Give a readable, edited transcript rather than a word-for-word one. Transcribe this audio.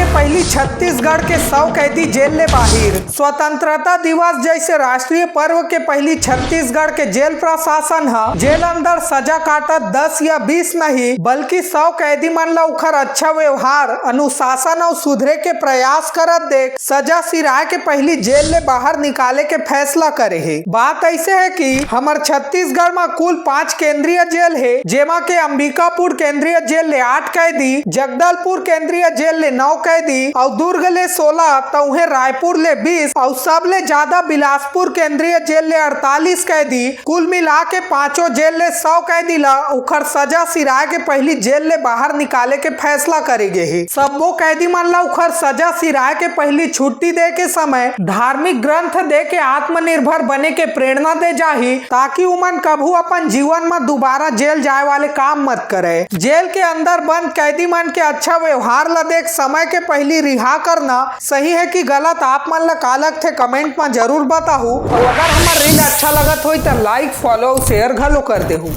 पहली छत्तीसगढ़ के 100 कैदी जेल ले बाहिर। स्वतंत्रता दिवस जैसे राष्ट्रीय पर्व के पहली छत्तीसगढ़ के जेल प्रशासन हा जेल अंदर सजा काटत 10 या 20 नहीं बल्कि 100 कैदी मन ला उखर अच्छा व्यवहार, अनुशासन और सुधरे के प्रयास करत देख सजा सिराए के पहली जेल ले बाहर निकाले के फैसला करे है। बात ऐसे है कि हमार छत्तीसगढ़ में कुल 5 केंद्रीय जेल है, जेमा के अंबिकापुर केंद्रीय जेल ले 8 कैदी, जगदलपुर केंद्रीय जेल ले 9 कैदी और दुर्ग ले 16, तौहे रायपुर ले 20 और सबले ज्यादा बिलासपुर केंद्रीय जेल ले 48 कैदी। कुल मिला के पांचों जेल ले 100 कैदी ला उखर सजा सिराए के पहली जेल ले बाहर निकाले के फैसला करे गे है। सबो कैदी मन ला उखर सजा सिराए के पहली छुट्टी दे के समय धार्मिक ग्रंथ दे के आत्मनिर्भर बने के प्रेरणा दे जाही, ताकि उमन कभू अपन जीवन में दोबारा जेल जाए वाले काम मत करे। जेल के अंदर बंद कैदी मन के अच्छा व्यवहार ला देख समय के पहली रिहा करना सही है कि गलत, आप मन ला का लगथे कमेंट में जरूर बताहू। और अगर हमार रील अच्छा लगत हो तो लाइक, फॉलो, शेयर घलो कर देहू।